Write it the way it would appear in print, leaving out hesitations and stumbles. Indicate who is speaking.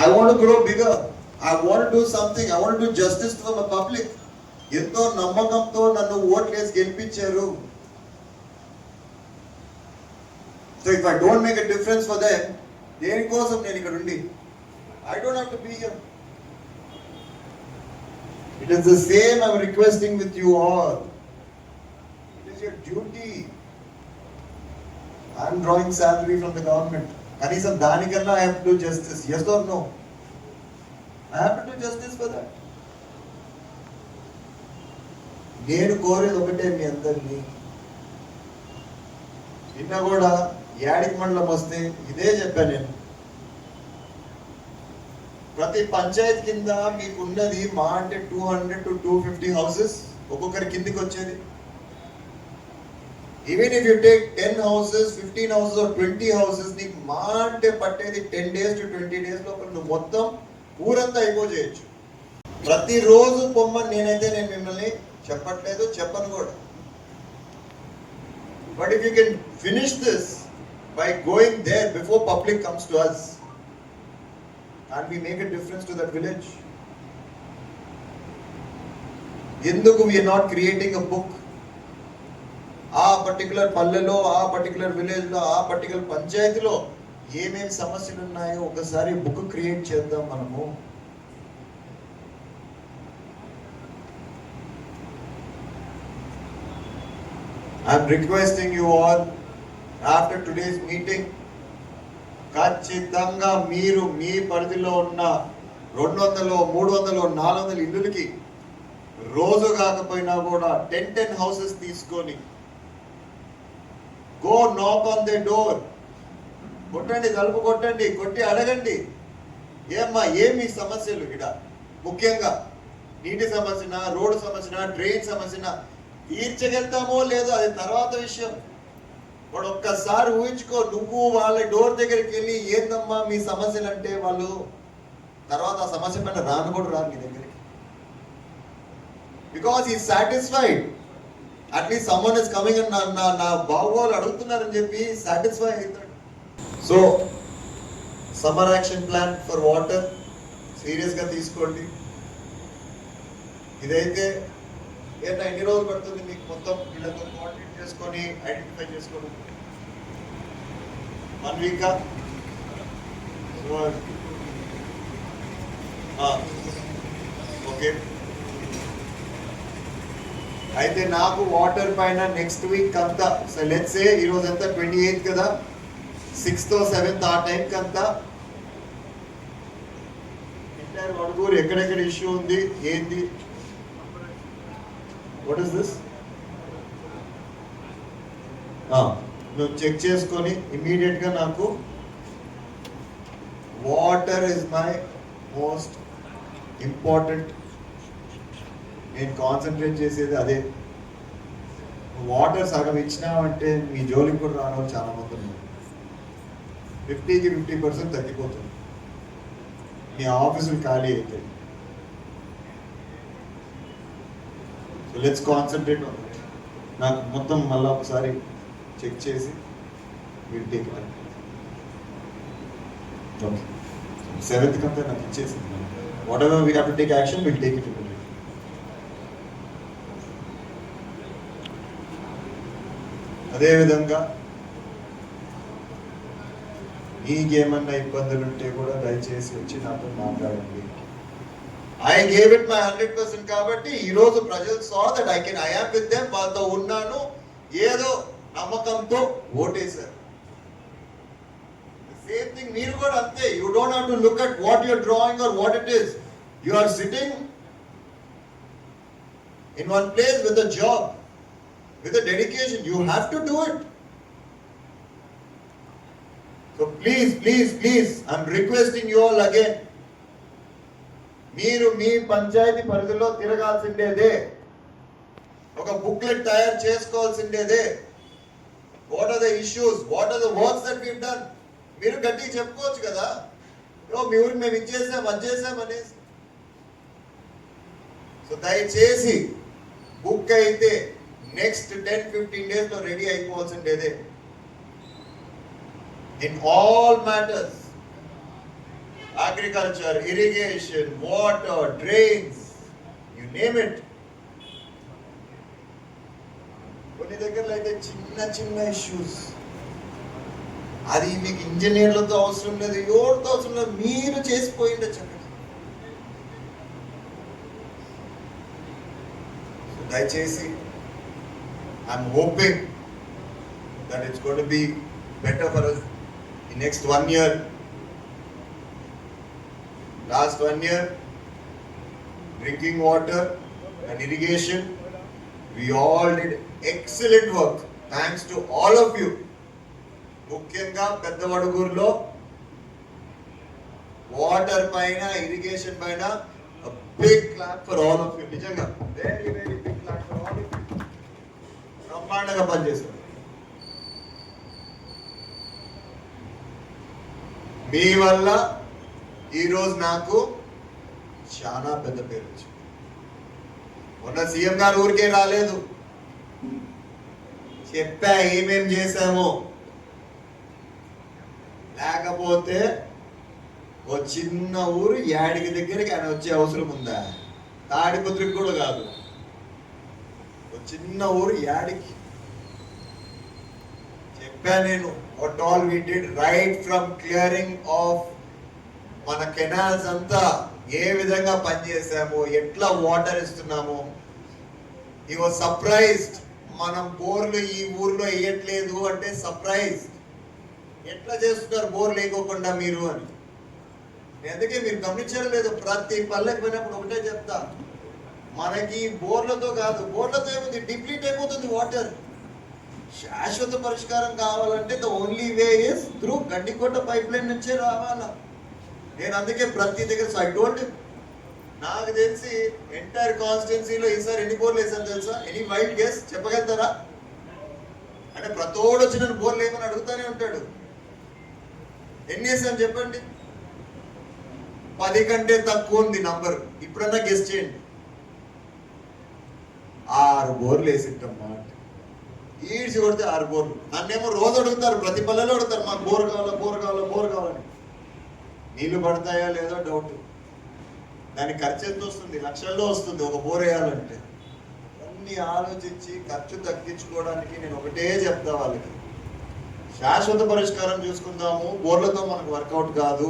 Speaker 1: I want to grow bigger. I want to do something. I want to do justice for my public. ఎంతో నమ్మకంతో నన్ను ఓట్లేసి గెలిపించారు. So if I don't make a difference for them, దేనికోసం నేను ఇక్కడ ఉండి? I don't have to be here. It is the same I'm requesting with you all. It is your duty. I'm drawing salary from the government. Kanisam danikalla I have to do justice. Yes or no? I have to do justice for that. నేను కోరేది ఒకటే మీ అందరినీ. నిన్న కూడా యాడికి మండలం వస్తే ఇదే చెప్పాను నేను. ప్రతి పంచాయత్ కింద మీకున్నది మా అంటే 200 to 250 houses ఒక్కొక్కరి కిందికి వచ్చేది. Even if you take 10 houses, 15 houses or 20 houses, నీకు మా అంటే పట్టేది 10 days to 20 days లోపల నువ్వు మొత్తం ఊరంతా అయిపోచేయచ్చు. ప్రతిరోజు పొమ్మని నేను మిమ్మల్ని చెప్పట్లేదు, చెప్పను కూడా. But if you can finish this by going there before public comes to us, and we make a difference to that village. ఎందుకు we are not creating a book? ఆ పర్టికులర్ పల్లెలో, ఆ పర్టికులర్ విలేజ్ లో, ఆ particular పంచాయతీలో ఏమేమి సమస్యలు ఉన్నాయో ఒకసారి బుక్ క్రియేట్ చేద్దాం మనము. I'm requesting you all after today's meeting, ఖచ్చితంగా మీరు మీ పరిధిలో ఉన్న 200, 300, 400 ఇల్లులకి రోజు కాకపోయినా కూడా 10 houses తీసుకొని గో నాక్ ఆన్ ది డోర్. కొట్టండి, తలుపు కొట్టండి, కొట్టి అడగండి, ఏమ్మా ఏమి సమస్యలు ఇక్కడ, ముఖ్యంగా నీటి సమస్యన, రోడ్డు సమస్యన, డ్రైన్ సమస్యన తీర్చగలుగుతామో లేదో అది తర్వాత విషయం. వాడు ఒక్కసారి ఊహించుకో, నువ్వు వాళ్ళ డోర్ దగ్గరికి వెళ్ళి ఏందమ్మా మీ సమస్యలు అంటే వాళ్ళు తర్వాత ఆ సమస్య పైన రాను కూడా రాను నీ దగ్గరికి. బికాస్ ఈ satisfied, at least someone is coming అని నా బాగోలు అడుగుతున్నారని చెప్పి సాటిస్ఫై అవుతాడు. So summer action plan for water సీరియస్గా తీసుకోండి. ఇదైతే ఎన్ని రోజులు పడుతుంది మీకు మొత్తం వీళ్ళతో కోఆర్డినేట్ చేసుకొని ఐడెంటిఫై చేసుకోవడం? 1 week? ఓకే. అయితే నాకు వాటర్ పైన నెక్స్ట్ వీక్ అంతా, సో లెట్స్ సే ఈరోజు అంతా 28 కదా, 6th or 7th ఆ టైంకి అంతా ఎంటైర్ వడుగూరు ఎక్కడెక్కడ ఇష్యూ ఉంది ఏంది, వాట్ ఇస్ దిస్, నువ్వు చెక్ చేసుకొని ఇమీడియట్గా నాకు water is my most important, నేను కాన్సన్ట్రేట్ చేసేది అదే. వాటర్ సగం ఇచ్చినామంటే మీ జోలికి కూడా రాను చాలా మంది ఉన్నారు. 50కి 50% తగ్గిపోతుంది, మీ ఆఫీసులు ఖాళీ అవుతాయి. So let's concentrate on it. నాకు మొత్తం మళ్ళీ ఒకసారి చెక్ చేసి will take it. Okay, 7th కంతా నాకు ఇచ్చేసి what ever we have to take action will take it. అదేవిధంగా మీకేమన్నా ఇబ్బందులు ఉంటే కూడా దయచేసి వచ్చి నాతో మాట్లాడండి. ఐ గేవ్ ఇట్ మై 100% కాబట్టి ఈరోజు ప్రజలు saw that I am with them, వాళ్ళతో ఉన్నాను, ఏదో నమ్మకంతో ఓటేశారు. సేమ్ థింగ్ మీరు కూడా అంతే. You don't have to look at what your drawing or what it is. You are sitting in one place with a job, with a dedication. You have to do it. So please, I'm requesting you all again. మీరు మీ పంచాయతీ పరిధిలో తిరగాల్సిందేదే, ఒక booklet తయారు చేసుకోవాల్సిందేదే. What are the issues, what are the works that we've done. మీరు గట్టిగా చెప్పుకోవచ్చు కదా, మీ ఊరికి మేము ఇచ్చేసాం అది చేసాం అనేసి. సో దయచేసి బుక్ అయితే నెక్స్ట్ 10-15 days లో రెడీ అయిపోవాల్సిందేదే. In all matters agriculture, irrigation, water, drains, you name it. కొన్ని దగ్గరలో అయితే చిన్న చిన్న ఇష్యూస్, అది మీకు ఇంజనీర్లతో అవసరం లేదు, ఎవరితో అవసరం లేదు, మీరు చేసిపోయిండే చక్కగా. దయచేసి I'm hoping that it's going to be better for us in next 1 year. Last 1 year, drinking water and irrigation, we all did excellent work. Thanks to all of you. ముఖ్యంగా పెద్దవడుగూరులో వాటర్ పైన, ఇరిగేషన్ పైన a big clap for all of you. నిజంగా very very big clap for all of you. బ్రహ్మాండంగా పనిచేశారు. మీ వల్ల ఈరోజు నాకు చాలా పెద్ద పేరు వచ్చింది. మొన్న సీఎం గారు ఊరికే రాలేదు, చెప్పా ఏమేం చేశామో. లేకపోతే ఓ చిన్న ఊరు యాడికి దగ్గరికి ఆయన వచ్చే అవసరం ఉందా? తాడిపత్రికి కూడా కాదు, ఓ చిన్న ఊరు యాడికి. నేను what all we did right from clearing of మన కెనాల్స్ అంతా ఏ విధంగా పనిచేసాము, ఎట్లా వాటర్ ఇస్తున్నాము. ఈ వాజ్ సర్ప్రైజ్డ్. మనం బోర్లు ఈ ఊర్లో వేయట్లేదు అంటే సర్ప్రైజ్డ్. ఎట్లా చేస్తున్నారు బోర్ లేకోకుండా మీరు అని. అందుకే మీరు గమనించారో లేదు, ప్రతి పల్లెకి పోయినప్పుడు ఒకటే చెప్తా, మనకి బోర్లతో కాదు, బోర్లతో ఏముంది, డిప్లీట్ అయిపోతుంది వాటర్. శాశ్వత పరిష్కారం కావాలంటే the only way is through Gandikota pipe line నుంచే రావాలా. నేను అందుకే ప్రతి దగ్గర ఐ టోల్డ్ హిమ్, నాకు తెలిసి ఎంటైర్ కాన్స్టిట్యున్సీలో ఈసారి ఎన్ని బోర్లు వేసాను తెలుసా? ఎనీ వైల్డ్ గెస్ చెప్పగలుగుతారా? అంటే ప్రతోడు వచ్చి నన్ను బోర్లు వేయమని అడుగుతానే ఉంటాడు. ఎన్ని వేసాను చెప్పండి? 10 కంటే తక్కువ ఉంది నంబర్. ఇప్పుడన్నా గెస్ చేయండి. 6 బోర్లు వేసింటమ్మా. ఈడ్చి కొడితే 6 బోర్లు. నన్నేమో రోజు అడుగుతారు, ప్రతి పల్లెలో అడుగుతారు, మాకు బోర్ కావాలా, బోర్ కావాలా, బోర్ కావాలని. నీళ్లు పడతాయా లేదో డౌట్. దానికి ఖర్చు ఎంత వస్తుంది? లక్షల్లో వస్తుంది ఒక బోర్ వేయాలంటే. అన్ని ఆలోచించి ఖర్చు తగ్గించుకోవడానికి నేను ఒకటే చెప్తా వాళ్ళకి, శాశ్వత పరిష్కారం చూసుకుందాము, బోర్లతో మనకు వర్కౌట్ కాదు.